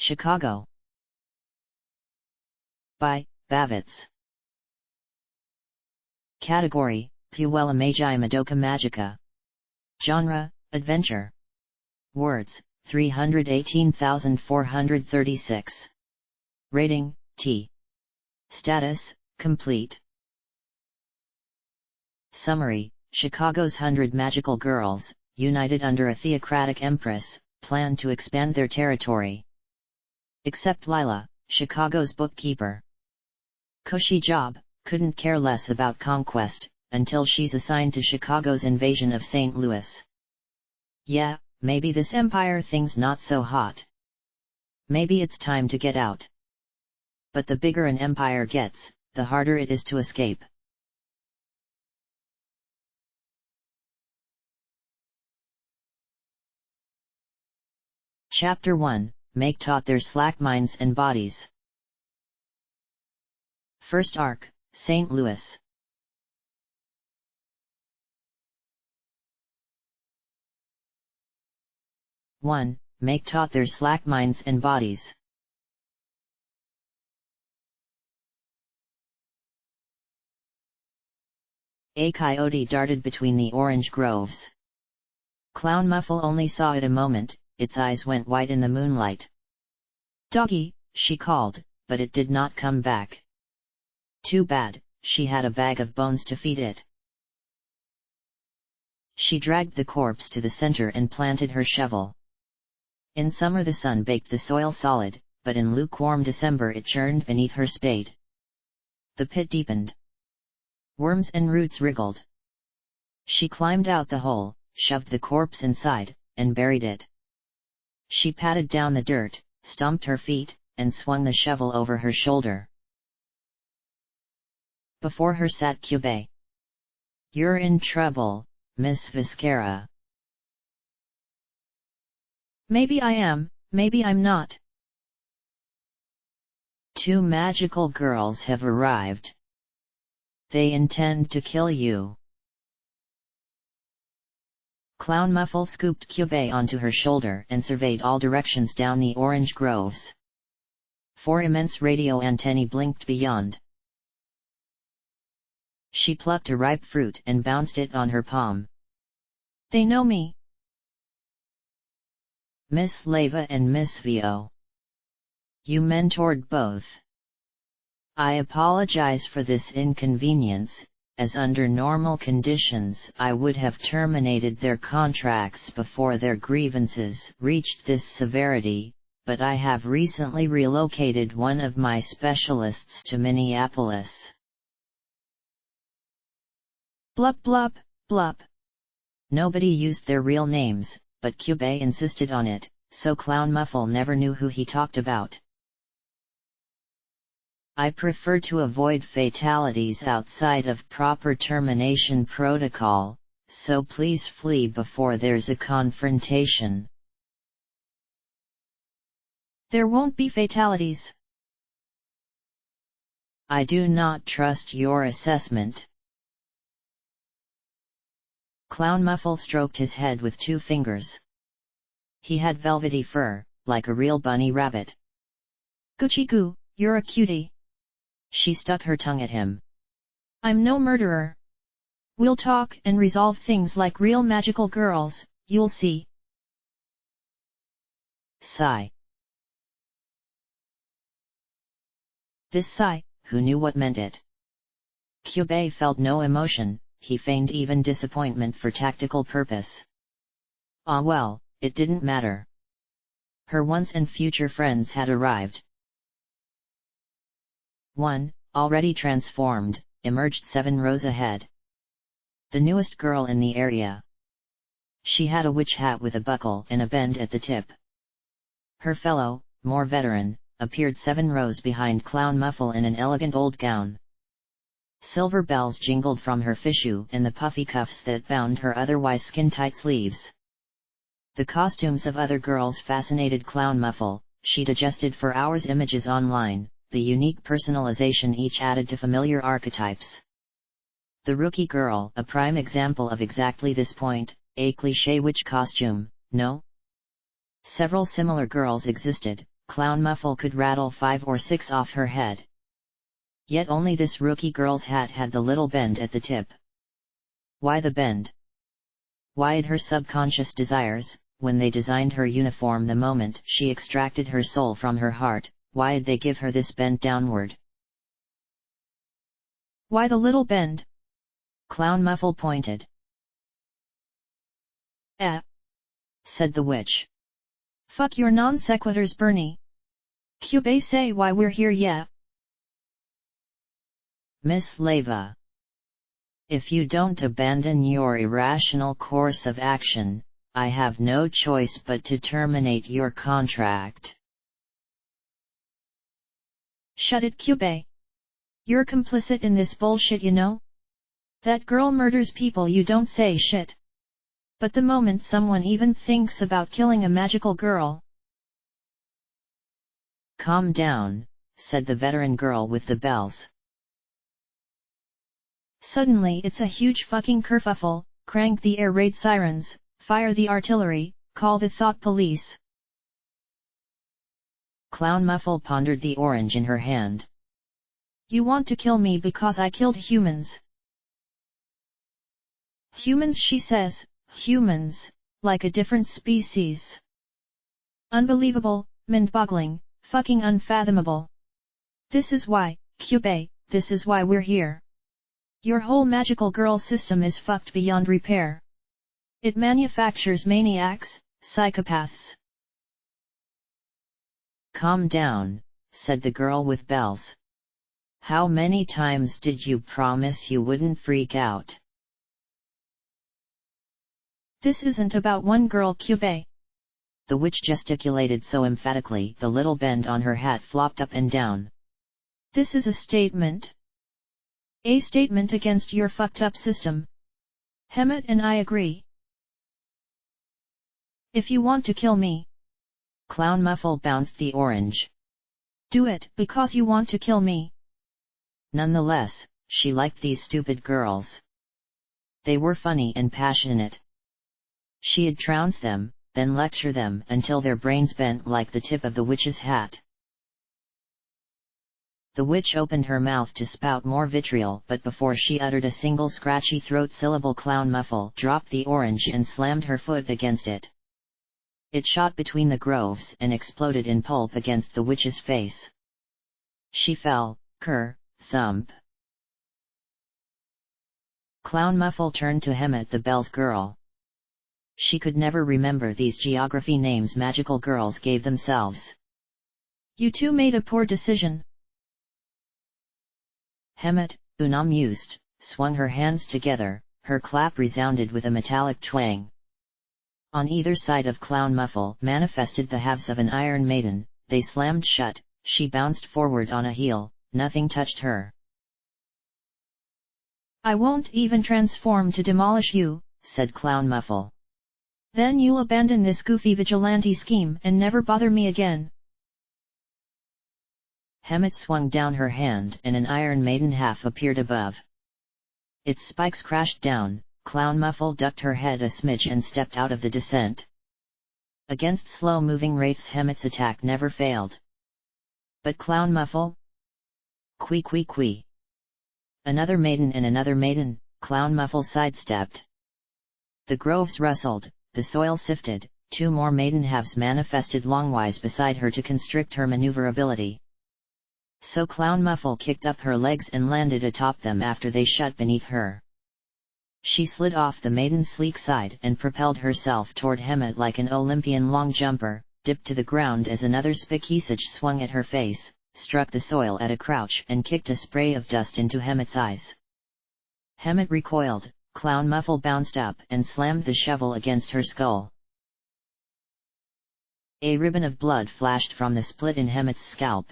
Chicago. By Bavitz. Category: Puella Magi Madoka Magica. Genre: Adventure. Words: 318,436. Rating: T. Status: Complete. Summary: Chicago's 100 magical girls, united under a theocratic empress, plan to expand their territory. Except Laila, Chicago's bookkeeper. Cushy job, couldn't care less about conquest, until she's assigned to Chicago's invasion of St. Louis. Yeah, maybe this empire thing's not so hot. Maybe it's time to get out. But the bigger an empire gets, the harder it is to escape. Chapter 1, Make taut their slack minds and bodies. First arc, St. Louis. One, Make taut their slack minds and bodies. A coyote darted between the orange groves. Clown Muffle only saw it a moment, its eyes went white in the moonlight. "Doggy," she called, but it did not come back. Too bad, she had a bag of bones to feed it. She dragged the corpse to the center and planted her shovel. In summer the sun baked the soil solid, but in lukewarm December it churned beneath her spade. The pit deepened. Worms and roots wriggled. She climbed out the hole, shoved the corpse inside, and buried it. She patted down the dirt, stomped her feet, and swung the shovel over her shoulder. Before her sat Cubey. "You're in trouble, Miss Viscara." "Maybe I am, maybe I'm not." "Two magical girls have arrived. They intend to kill you." Clown Muffle scooped Cubey onto her shoulder and surveyed all directions down the orange groves. 4 immense radio antennae blinked beyond. She plucked a ripe fruit and bounced it on her palm. "They know me." "Miss Leva and Miss Vio. You mentored both. I apologize for this inconvenience, as under normal conditions I would have terminated their contracts before their grievances reached this severity, but I have recently relocated one of my specialists to Minneapolis." Blup blup, blup. Nobody used their real names, but Cubey insisted on it, so Clown Muffle never knew who he talked about. "I prefer to avoid fatalities outside of proper termination protocol, so please flee before there's a confrontation." "There won't be fatalities." "I do not trust your assessment." Clown Muffle stroked his head with 2 fingers. He had velvety fur, like a real bunny rabbit. "Goochie goo, you're a cutie." She stuck her tongue at him. "I'm no murderer. We'll talk and resolve things like real magical girls, you'll see." Sigh. This sigh, who knew what meant it? Cubey felt no emotion, he feigned even disappointment for tactical purpose. Ah well, it didn't matter. Her once and future friends had arrived. 1, already transformed, emerged 7 rows ahead. The newest girl in the area. She had a witch hat with a buckle and a bend at the tip. Her fellow, more veteran, appeared 7 rows behind Clown Muffle in an elegant old gown. Silver bells jingled from her fichu and the puffy cuffs that bound her otherwise skin-tight sleeves. The costumes of other girls fascinated Clown Muffle. She digested for hours images online, the unique personalization each added to familiar archetypes. The rookie girl, a prime example of exactly this point, a cliché witch costume, no? Several similar girls existed, Clown Muffle could rattle 5 or 6 off her head. Yet only this rookie girl's hat had the little bend at the tip. Why the bend? Why'd her subconscious desires, when they designed her uniform the moment she extracted her soul from her heart, why'd they give her this bend downward? Why the little bend? Clown Muffle pointed. Said the witch. Fuck your non sequiturs, Bernie. Cube say why we're here, yeah. Miss Laila. If you don't abandon your irrational course of action, I have no choice but to terminate your contract. Shut it, Cube. You're complicit in this bullshit, you know? That girl murders people, you don't say shit. But the moment someone even thinks about killing a magical girl... Calm down, said the veteran girl with the bells. Suddenly it's a huge fucking kerfuffle, crank the air raid sirens, fire the artillery, call the thought police. Clown Muffle pondered the orange in her hand. You want to kill me because I killed humans. Humans, she says, humans, like a different species. Unbelievable, mind-boggling, fucking unfathomable. This is why, Cube, this is why we're here. Your whole magical girl system is fucked beyond repair. It manufactures maniacs, psychopaths. Calm down, said the girl with bells. How many times did you promise you wouldn't freak out? This isn't about one girl, Cube. The witch gesticulated so emphatically the little bend on her hat flopped up and down. This is a statement. A statement against your fucked up system. Hemet and I agree. If you want to kill me... Clown Muffle bounced the orange. Do it, because you want to kill me. Nonetheless, she liked these stupid girls. They were funny and passionate. She'd trounce them, then lecture them until their brains bent like the tip of the witch's hat. The witch opened her mouth to spout more vitriol, but before she uttered a single scratchy throat syllable, Clown Muffle dropped the orange and slammed her foot against it. It shot between the groves and exploded in pulp against the witch's face. She fell, thump. Clown Muffle turned to Hemet, the Bells girl. She could never remember these geography names magical girls gave themselves. You two made a poor decision. Hemet, unamused, swung her hands together, her clap resounded with a metallic twang. On either side of Clown Muffle manifested the halves of an Iron Maiden, they slammed shut, she bounced forward on a heel, nothing touched her. I won't even transform to demolish you, said Clown Muffle. Then you'll abandon this goofy vigilante scheme and never bother me again. Hemet swung down her hand and an Iron Maiden half appeared above. Its spikes crashed down, Clown Muffle ducked her head a smidge and stepped out of the descent. Against slow-moving wraiths Hemet's attack never failed. But Clown Muffle? Quee. Another maiden and another maiden, Clown Muffle sidestepped. The groves rustled, the soil sifted, 2 more maiden halves manifested longwise beside her to constrict her maneuverability. So Clown Muffle kicked up her legs and landed atop them after they shut beneath her. She slid off the maiden's sleek side and propelled herself toward Hemet like an Olympian long jumper, dipped to the ground as another spickisage swung at her face, struck the soil at a crouch and kicked a spray of dust into Hemet's eyes. Hemet recoiled, Clown Muffle bounced up and slammed the shovel against her skull. A ribbon of blood flashed from the split in Hemet's scalp.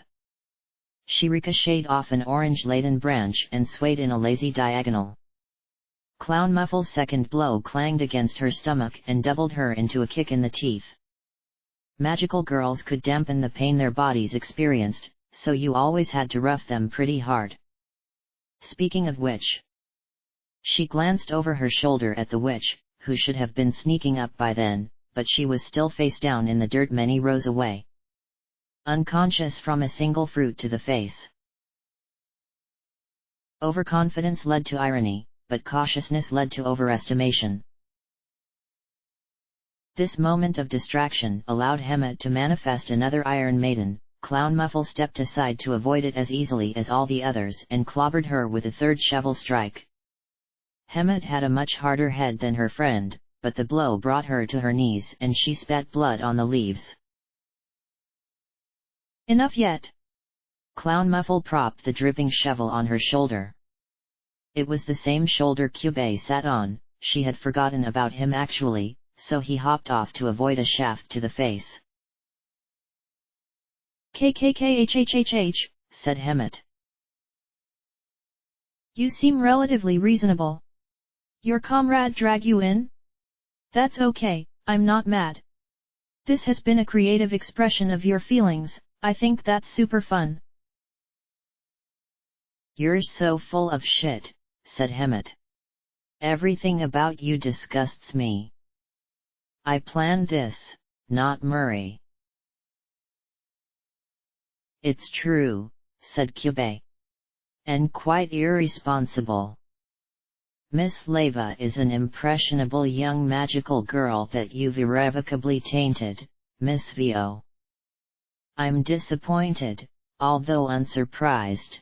She ricocheted off an orange-laden branch and swayed in a lazy diagonal. Clown Muffle's second blow clanged against her stomach and doubled her into a kick in the teeth. Magical girls could dampen the pain their bodies experienced, so you always had to rough them pretty hard. Speaking of which... She glanced over her shoulder at the witch, who should have been sneaking up by then, but she was still face down in the dirt many rows away. unconscious from a single fruit to the face. Overconfidence led to irony, but cautiousness led to overestimation. This moment of distraction allowed Hemet to manifest another Iron Maiden. Clown Muffle stepped aside to avoid it as easily as all the others and clobbered her with a third shovel strike. Hemet had a much harder head than her friend, but the blow brought her to her knees and she spat blood on the leaves. Enough yet! Clown Muffle propped the dripping shovel on her shoulder. It was the same shoulder Cube sat on. She had forgotten about him actually, so he hopped off to avoid a shaft to the face. KKKHHHH, said Hemet. You seem relatively reasonable. Your comrade drag you in? That's okay, I'm not mad. This has been a creative expression of your feelings, I think that's super fun. You're so full of shit, said Hemet. Everything about you disgusts me. I planned this, not Murray. It's true, said Cube. And quite irresponsible. Miss Leva is an impressionable young magical girl that you've irrevocably tainted, Miss Vo. I'm disappointed, although unsurprised.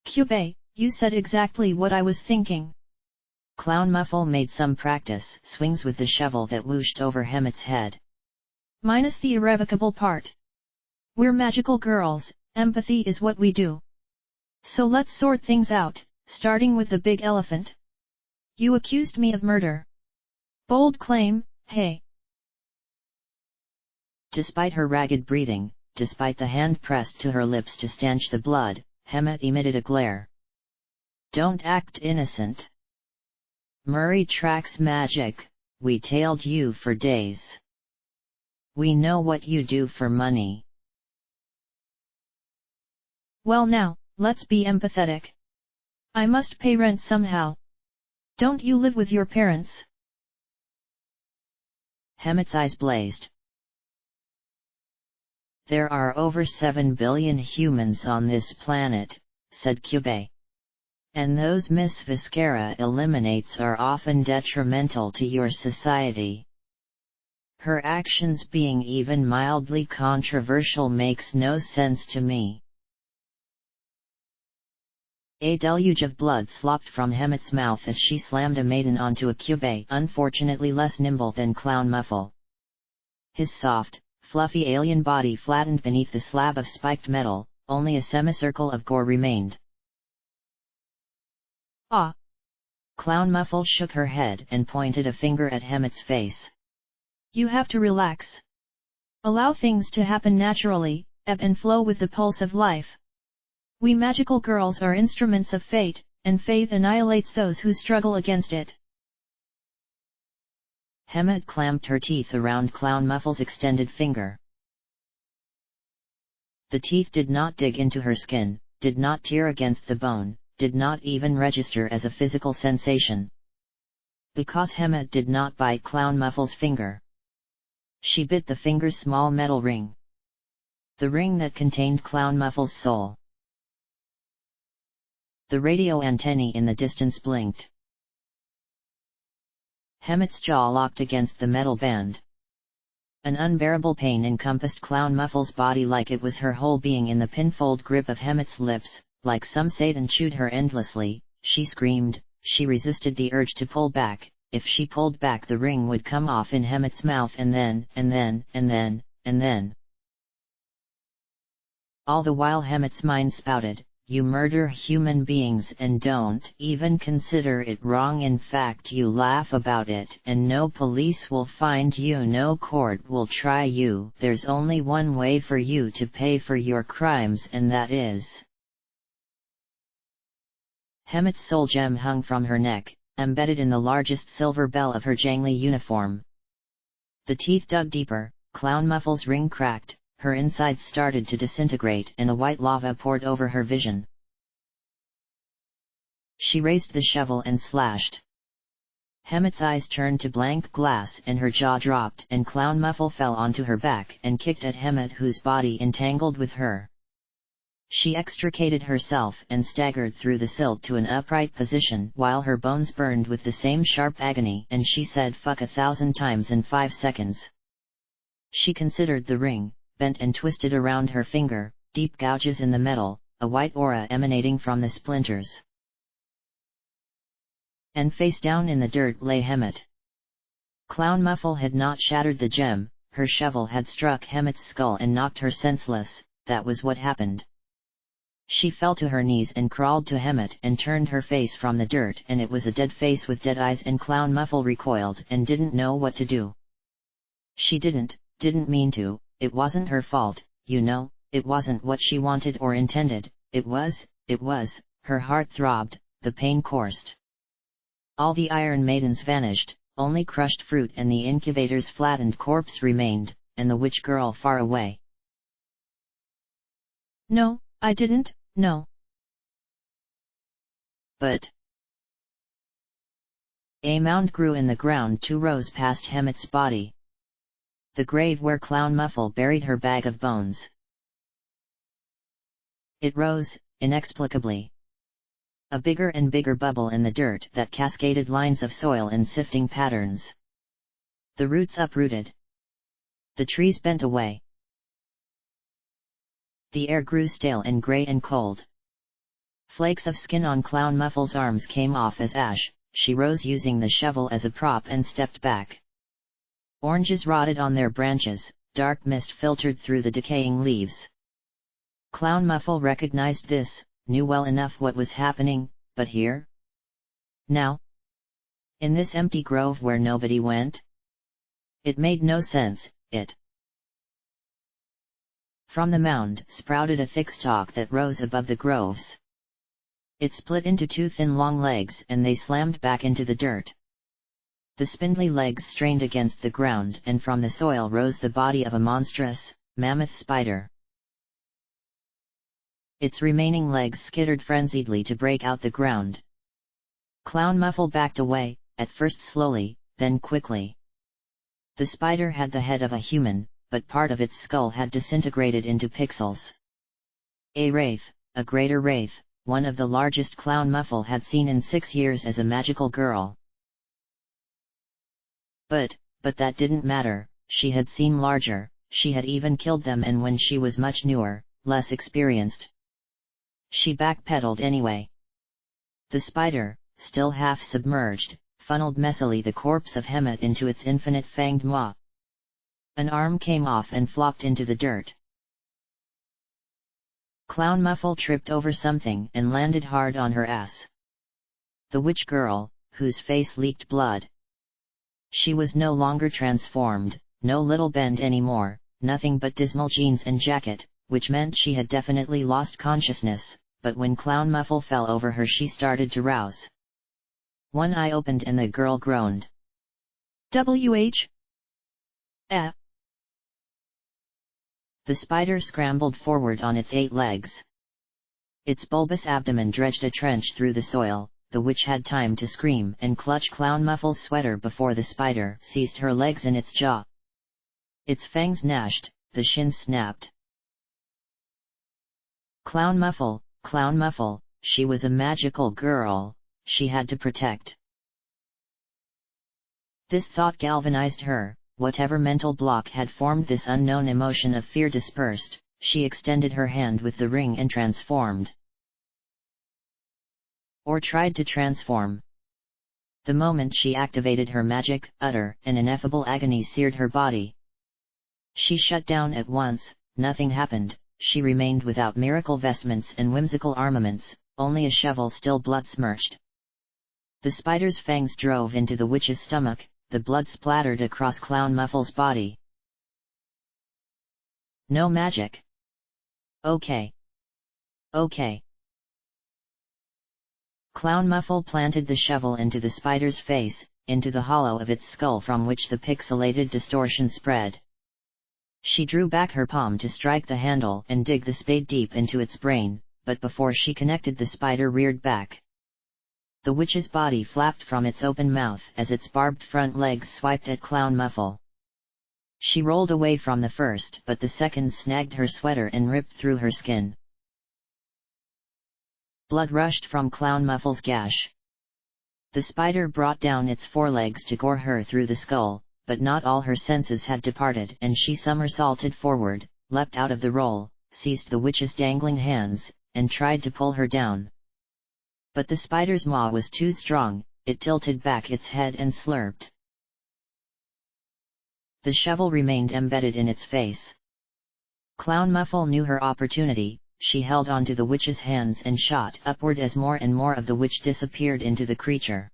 Cube, you said exactly what I was thinking. Clown Muffle made some practice swings with the shovel that whooshed over Hemet's head. Minus the irrevocable part. We're magical girls, empathy is what we do. So let's sort things out, starting with the big elephant. You accused me of murder. Bold claim, hey. Despite her ragged breathing, despite the hand pressed to her lips to stanch the blood, Hemet emitted a glare. Don't act innocent. Murray tracks magic, we tailed you for days. We know what you do for money. Well now, let's be empathetic. I must pay rent somehow. Don't you live with your parents? Hemet's eyes blazed. There are over 7 billion humans on this planet, said Cube. And those Miss Viscera eliminates are often detrimental to your society. Her actions being even mildly controversial makes no sense to me. A deluge of blood slopped from Hemet's mouth as she slammed a maiden onto a Cube, unfortunately less nimble than Clown Muffle. His soft, fluffy alien body flattened beneath the slab of spiked metal, only a semicircle of gore remained. Ah! Clown Muffle shook her head and pointed a finger at Hemet's face. You have to relax. Allow things to happen naturally, ebb and flow with the pulse of life. We magical girls are instruments of fate, and fate annihilates those who struggle against it. Hemet clamped her teeth around Clown Muffle's extended finger. The teeth did not dig into her skin, did not tear against the bone, did not even register as a physical sensation. Because Hemet did not bite Clown Muffle's finger. She bit the finger's small metal ring. The ring that contained Clown Muffle's soul. The radio antennae in the distance blinked. Hemet's jaw locked against the metal band. An unbearable pain encompassed Clown Muffle's body like it was her whole being in the pinfold grip of Hemet's lips, like some Satan chewed her endlessly. She screamed, she resisted the urge to pull back. If she pulled back the ring would come off in Hemet's mouth and then. All the while Hemet's mind spouted, you murder human beings and don't even consider it wrong, in fact you laugh about it, and no police will find you, no court will try you, there's only one way for you to pay for your crimes and that is... Hemet's soul gem hung from her neck, embedded in the largest silver bell of her jangly uniform. The teeth dug deeper, Clown Muffle's ring cracked, her insides started to disintegrate and a white lava poured over her vision. She raised the shovel and slashed. Hemmet's eyes turned to blank glass and her jaw dropped, and Clown Muffle fell onto her back and kicked at Hemmet, whose body entangled with her. She extricated herself and staggered through the silt to an upright position while her bones burned with the same sharp agony, and she said fuck 1,000 times in 5 seconds. She considered the ring, bent and twisted around her finger, deep gouges in the metal, a white aura emanating from the splinters. And face down in the dirt lay Hemmet. Clown Muffle had not shattered the gem, her shovel had struck Hemmet's skull and knocked her senseless. That was what happened. She fell to her knees and crawled to Hemmet and turned her face from the dirt, and it was a dead face with dead eyes, and Clown Muffle recoiled and didn't know what to do. She didn't mean to, it wasn't her fault, you know, it wasn't what she wanted or intended, it was, her heart throbbed, the pain coursed. All the Iron Maidens vanished, only crushed fruit and the incubator's flattened corpse remained, and the witch girl far away. No, I didn't, no. But a mound grew in the ground 2 rows past Hemmet's body. The grave where Clown Muffle buried her bag of bones. It rose, inexplicably. A bigger and bigger bubble in the dirt that cascaded lines of soil in sifting patterns. The roots uprooted. The trees bent away. The air grew stale and grey and cold. Flakes of skin on Clown Muffle's arms came off as ash. She rose using the shovel as a prop and stepped back. Oranges rotted on their branches, dark mist filtered through the decaying leaves. Clown Muffle recognized this, knew well enough what was happening, but here? Now? In this empty grove where nobody went? It made no sense, From the mound sprouted a thick stalk that rose above the groves. It split into 2 thin long legs and they slammed back into the dirt. The spindly legs strained against the ground, and from the soil rose the body of a monstrous, mammoth spider. Its remaining legs skittered frenziedly to break out the ground. Clown Muffle backed away, at first slowly, then quickly. The spider had the head of a human, but part of its skull had disintegrated into pixels. A wraith, a greater wraith, one of the largest Clown Muffle had seen in 6 years as a magical girl. But that didn't matter, she had seen larger, she had even killed them, and when she was much newer, less experienced. She backpedaled anyway. The spider, still half submerged, funneled messily the corpse of Hemmet into its infinite fanged maw. An arm came off and flopped into the dirt. Clown Muffle tripped over something and landed hard on her ass. The witch girl, whose face leaked blood. She was no longer transformed, no little bend anymore, nothing but dismal jeans and jacket, which meant she had definitely lost consciousness, but when Clown Muffle fell over her she started to rouse. One eye opened and the girl groaned. The spider scrambled forward on its 8 legs. Its bulbous abdomen dredged a trench through the soil. The witch had time to scream and clutch Clown Muffle's sweater before the spider seized her legs in its jaw. Its fangs gnashed, the shins snapped. Clown Muffle, she was a magical girl, she had to protect. This thought galvanized her, whatever mental block had formed this unknown emotion of fear dispersed, she extended her hand with the ring and transformed. Or tried to transform. The moment she activated her magic, utter and ineffable agony seared her body. She shut down at once, nothing happened, she remained without miracle vestments and whimsical armaments, only a shovel still blood-smirched. The spider's fangs drove into the witch's stomach, the blood splattered across Clown Muffle's body. No magic. Okay. Clown Muffle planted the shovel into the spider's face, into the hollow of its skull from which the pixelated distortion spread. She drew back her palm to strike the handle and dig the spade deep into its brain, but before she connected the spider reared back. The witch's body flapped from its open mouth as its barbed front legs swiped at Clown Muffle. She rolled away from the first, but the second snagged her sweater and ripped through her skin. Blood rushed from Clown Muffle's gash. The spider brought down its forelegs to gore her through the skull, but not all her senses had departed, and she somersaulted forward, leapt out of the roll, seized the witch's dangling hands, and tried to pull her down. But the spider's maw was too strong, it tilted back its head and slurped. The shovel remained embedded in its face. Clown Muffle knew her opportunity, she held onto the witch's hands and shot upward as more and more of the witch disappeared into the creature.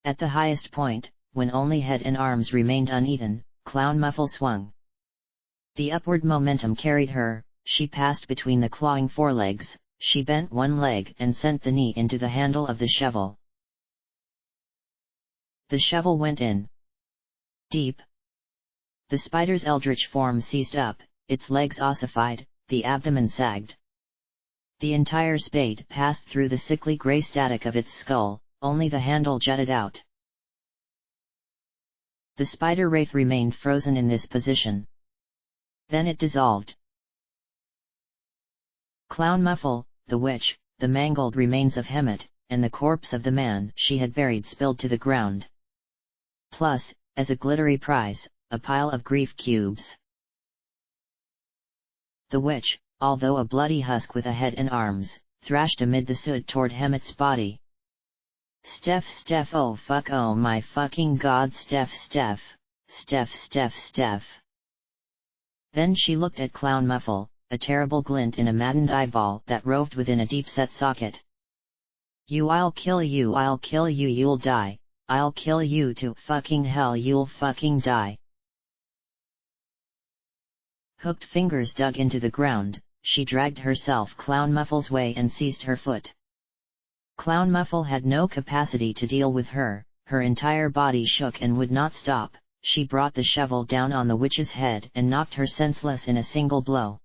At the highest point, when only head and arms remained uneaten, Clown Muffle swung. The upward momentum carried her, she passed between the clawing forelegs, she bent one leg and sent the knee into the handle of the shovel. The shovel went in. Deep. The spider's eldritch form seized up, its legs ossified, the abdomen sagged. The entire spade passed through the sickly grey static of its skull, only the handle jutted out. The spider wraith remained frozen in this position. Then it dissolved. Clown Muffle, the witch, the mangled remains of Hemet, and the corpse of the man she had buried spilled to the ground. Plus, as a glittery prize, a pile of grief cubes. The witch, although a bloody husk with a head and arms, thrashed amid the soot toward Hemet's body. Steph, oh fuck, oh my fucking god, Steph. Then she looked at Clown Muffle, a terrible glint in a maddened eyeball that roved within a deep-set socket. I'll kill you, you'll die, I'll kill you to fucking hell, you'll fucking die. Hooked fingers dug into the ground, she dragged herself Clown Muffle's way and seized her foot. Clown Muffle had no capacity to deal with her, her entire body shook and would not stop. She brought the shovel down on the witch's head and knocked her senseless in a single blow.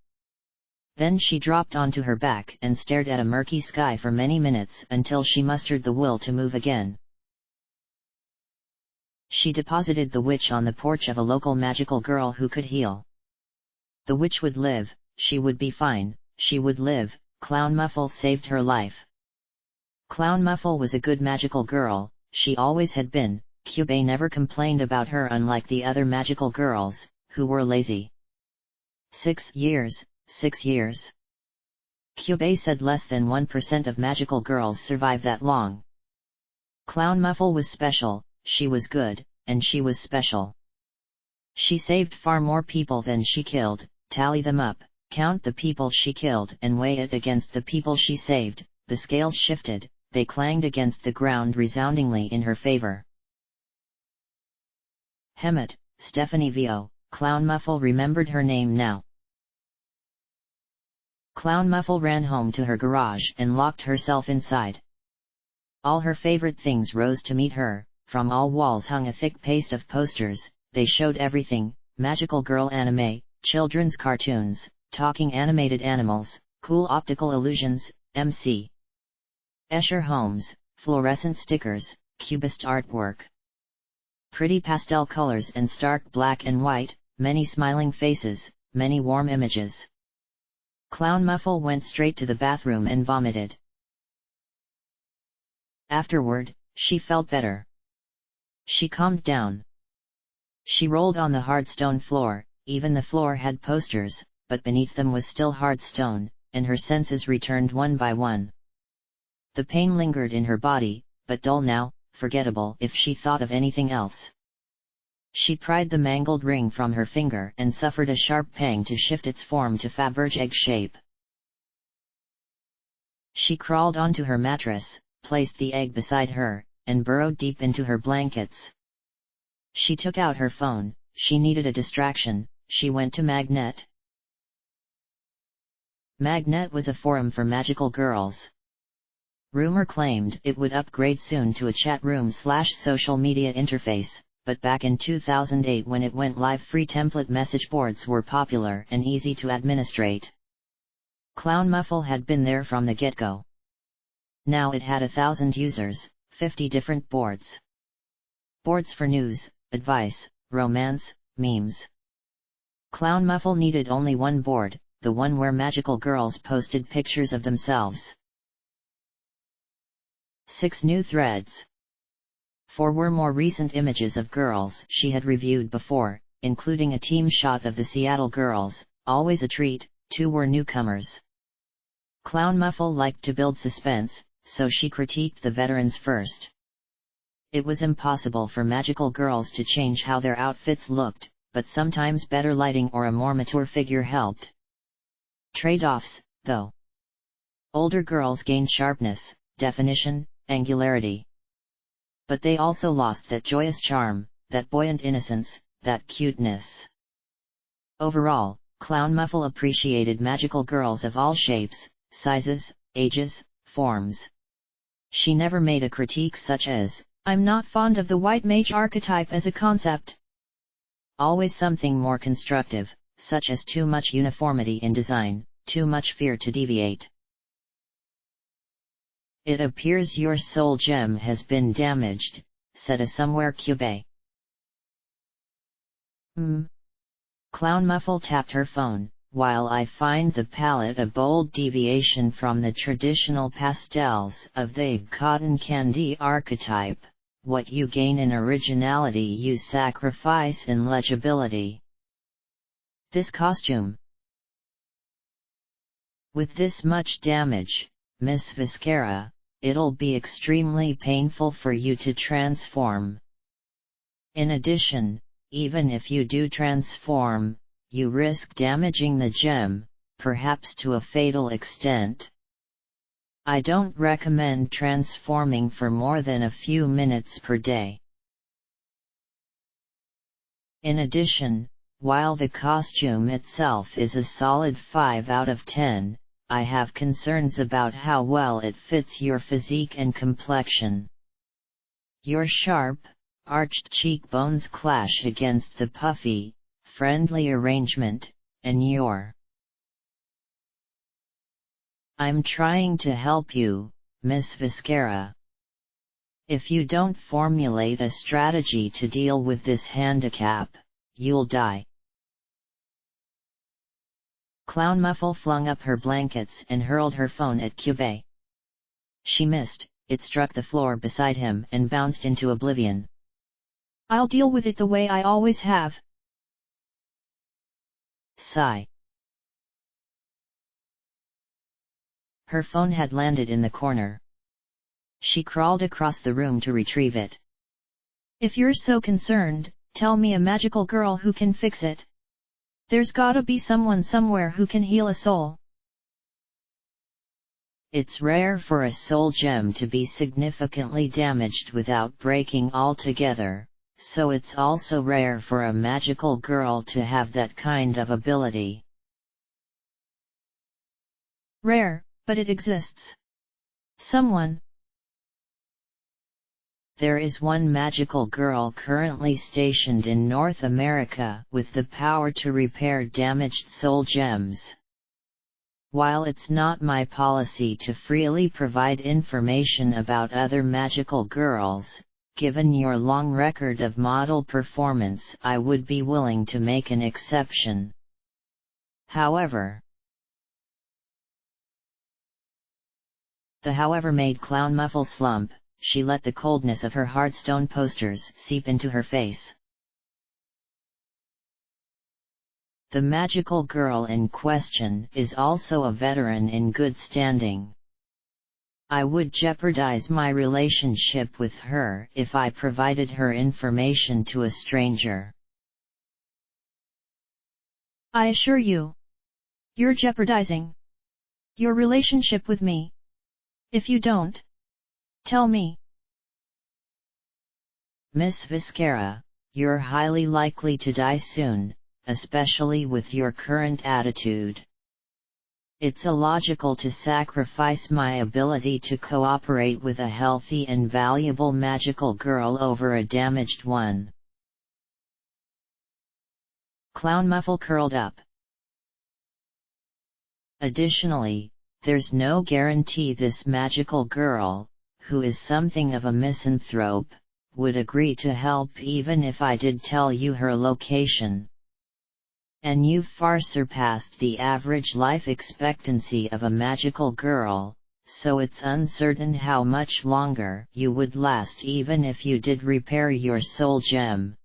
Then she dropped onto her back and stared at a murky sky for many minutes until she mustered the will to move again. She deposited the witch on the porch of a local magical girl who could heal. The witch would live, she would be fine, she would live. Clown Muffle saved her life. Clown Muffle was a good magical girl, she always had been. Cubey never complained about her, unlike the other magical girls, who were lazy. 6 years. Cubey said less than 1% of magical girls survive that long. Clown Muffle was special, she was good, and she was special. She saved far more people than she killed. Tally them up, count the people she killed and weigh it against the people she saved. The scales shifted, they clanged against the ground resoundingly in her favor. Hemet, Stephanie Vo, Clown Muffle remembered her name now. Clown Muffle ran home to her garage and locked herself inside. All her favorite things rose to meet her, from all walls hung a thick paste of posters, they showed everything: magical girl anime, children's cartoons, talking animated animals, cool optical illusions, MC. Escher homes, fluorescent stickers, cubist artwork. Pretty pastel colors and stark black and white, many smiling faces, many warm images. Clown Muffle went straight to the bathroom and vomited. Afterward, she felt better. She calmed down. She rolled on the hard stone floor, even the floor had posters, but beneath them was still hard stone, and her senses returned one by one. The pain lingered in her body, but dull now, forgettable if she thought of anything else. She pried the mangled ring from her finger and suffered a sharp pang to shift its form to Faberge egg shape. She crawled onto her mattress, placed the egg beside her, and burrowed deep into her blankets. She took out her phone, she needed a distraction, she went to Magnet. Magnet was a forum for magical girls. Rumor claimed it would upgrade soon to a chat room/social media interface, but back in 2008 when it went live, free template message boards were popular and easy to administrate. Clown Muffle had been there from the get-go. Now it had 1,000 users, 50 different boards. Boards for news, advice, romance, memes. Clown Muffle needed only one board, the one where magical girls posted pictures of themselves. 6 new threads. 4 were more recent images of girls she had reviewed before, including a team shot of the Seattle girls, always a treat. 2 were newcomers. Clown Muffle liked to build suspense, so she critiqued the veterans first. It was impossible for magical girls to change how their outfits looked, but sometimes better lighting or a more mature figure helped. Trade-offs, though. Older girls gained sharpness, definition, angularity. But they also lost that joyous charm, that buoyant innocence, that cuteness. Overall, Clown Muffle appreciated magical girls of all shapes, sizes, ages, forms. She never made a critique such as, "I'm not fond of the white mage archetype as a concept." Always something more constructive, such as too much uniformity in design, too much fear to deviate. "It appears your soul gem has been damaged," said a somewhere Cube. Clown Muffle tapped her phone. "While I find the palette a bold deviation from the traditional pastels of the cotton candy archetype, what you gain in originality you sacrifice in legibility. This costume. With this much damage, Miss Viscera, it'll be extremely painful for you to transform. In addition, even if you do transform, you risk damaging the gem, perhaps to a fatal extent. I don't recommend transforming for more than a few minutes per day. In addition, while the costume itself is a solid 5 out of 10, I have concerns about how well it fits your physique and complexion. Your sharp, arched cheekbones clash against the puffy, friendly arrangement, and your... I'm trying to help you, Miss Viscera. If you don't formulate a strategy to deal with this handicap, you'll die." Clown Muffle flung up her blankets and hurled her phone at Cube. She missed, it struck the floor beside him and bounced into oblivion. "I'll deal with it the way I always have." Sigh. Her phone had landed in the corner. She crawled across the room to retrieve it. "If you're so concerned, tell me a magical girl who can fix it. There's gotta be someone somewhere who can heal a soul." It's rare for a soul gem to be significantly damaged without breaking altogether, so it's also rare for a magical girl to have that kind of ability. Rare, but it exists. Someone. There is one magical girl currently stationed in North America with the power to repair damaged soul gems. While it's not my policy to freely provide information about other magical girls, given your long record of model performance, I would be willing to make an exception. However, the however made Clown Muffle slump. She let the coldness of her Hearthstone posters seep into her face. The magical girl in question is also a veteran in good standing. I would jeopardize my relationship with her if I provided her information to a stranger. I assure you, you're jeopardizing your relationship with me. If you don't, tell me. Miss Viscera, you're highly likely to die soon, especially with your current attitude. It's illogical to sacrifice my ability to cooperate with a healthy and valuable magical girl over a damaged one. Clown Muffle curled up. Additionally, There's no guarantee this magical girl, who is something of a misanthrope, would agree to help even if I did tell you her location. And you've far surpassed the average life expectancy of a magical girl, so it's uncertain how much longer you would last even if you did repair your soul gem.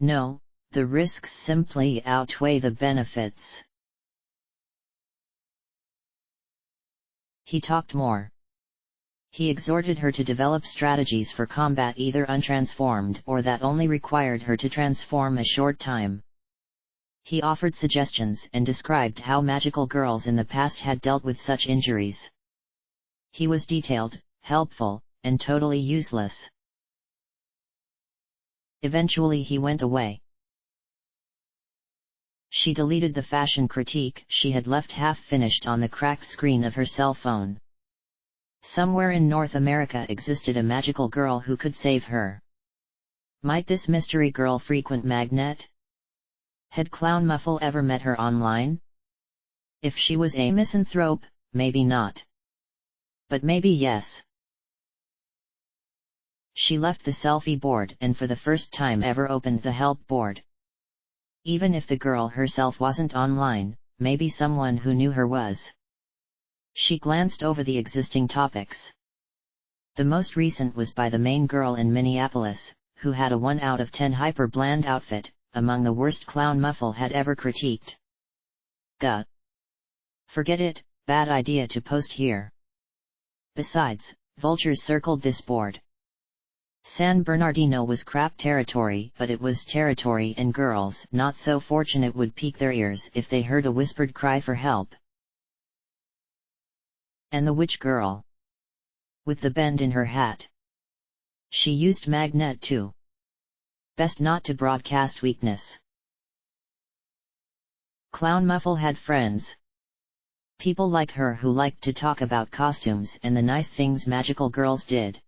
No, the risks simply outweigh the benefits. He talked more. He exhorted her to develop strategies for combat either untransformed or that only required her to transform a short time. He offered suggestions and described how magical girls in the past had dealt with such injuries. He was detailed, helpful, and totally useless. Eventually he went away. She deleted the fashion critique she had left half-finished on the cracked screen of her cell phone. Somewhere in North America existed a magical girl who could save her. Might this mystery girl frequent Magnet? Had Clown Muffle ever met her online? If she was a misanthrope, maybe not. But maybe yes. She left the selfie board and for the first time ever opened the help board. Even if the girl herself wasn't online, maybe someone who knew her was. She glanced over the existing topics. The most recent was by the main girl in Minneapolis, who had a 1 out of 10 hyper-bland outfit, among the worst Clown Muffle had ever critiqued. Gah. Forget it, bad idea to post here. Besides, vultures circled this board. San Bernardino was crap territory, but it was territory and girls not so fortunate would peak their ears if they heard a whispered cry for help. And the witch girl. With the bend in her hat. She used Magnet too. Best not to broadcast weakness. Clown Muffle had friends. People like her who liked to talk about costumes and the nice things magical girls did.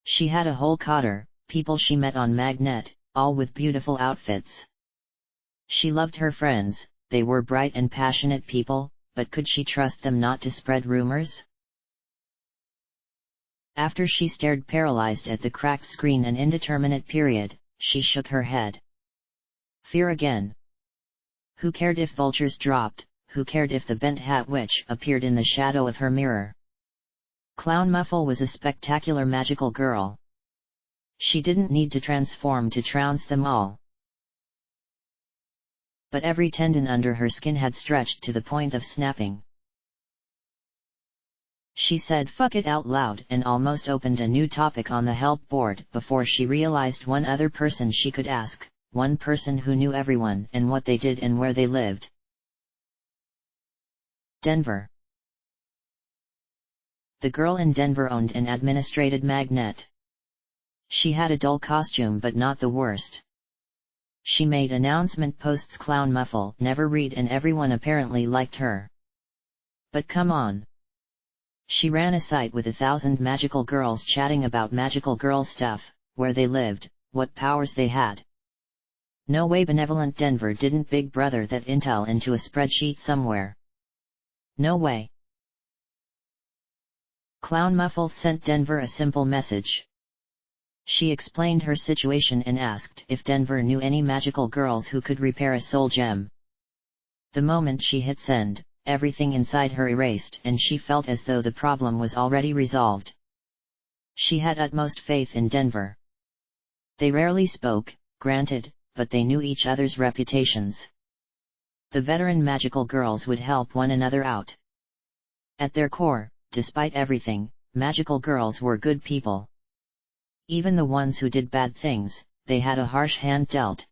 She had a whole coterie, people she met on Magnet, all with beautiful outfits. She loved her friends, they were bright and passionate people, but could she trust them not to spread rumors? After she stared paralyzed at the cracked screen an indeterminate period, she shook her head. Fear again. Who cared if vultures dropped, who cared if the bent hat witch appeared in the shadow of her mirror? Clown Muffle was a spectacular magical girl. She didn't need to transform to trounce them all. But every tendon under her skin had stretched to the point of snapping. She said fuck it out loud and almost opened a new topic on the help board before she realized one other person she could ask, one person who knew everyone and what they did and where they lived. Denver. The girl in Denver owned and administrated Magnet. She had a dull costume but not the worst. She made announcement posts Clown Muffle never read and everyone apparently liked her. But come on. She ran a site with 1,000 magical girls chatting about magical girl stuff, where they lived, what powers they had. No way benevolent Denver didn't Big Brother that intel into a spreadsheet somewhere. No way. Clown Muffle sent Denver a simple message. She explained her situation and asked if Denver knew any magical girls who could repair a soul gem. The moment she hit send, everything inside her erased and she felt as though the problem was already resolved. She had utmost faith in Denver. They rarely spoke, granted, but they knew each other's reputations. The veteran magical girls would help one another out. At their core, despite everything, magical girls were good people. Even the ones who did bad things, they had a harsh hand dealt.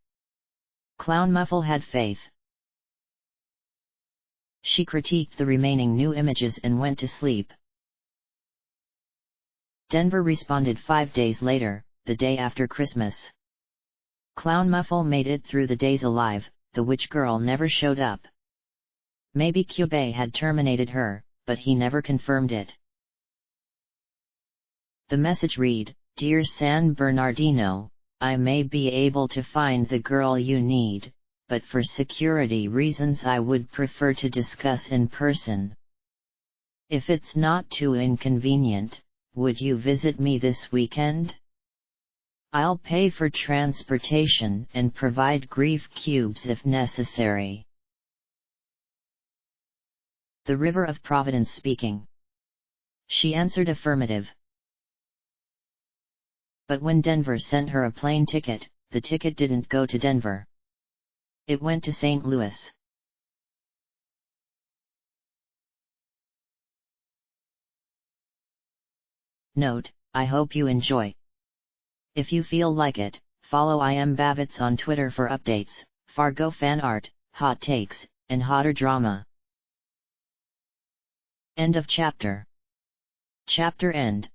Clown Muffle had faith. She critiqued the remaining new images and went to sleep. Denver responded 5 days later, the day after Christmas. Clown Muffle made it through the days alive, the witch girl never showed up. Maybe Cubey had terminated her, but he never confirmed it. The message read, Dear San Bernardino, I may be able to find the girl you need, but for security reasons I would prefer to discuss in person. If it's not too inconvenient, would you visit me this weekend? I'll pay for transportation and provide grief cubes if necessary. The River of Providence speaking. She answered affirmative. But when Denver sent her a plane ticket, the ticket didn't go to Denver. It went to St. Louis. Note: I hope you enjoy. If you feel like it, follow Bavitz on Twitter for updates, Fargo fan art, hot takes, and hotter drama. End of chapter. Chapter end.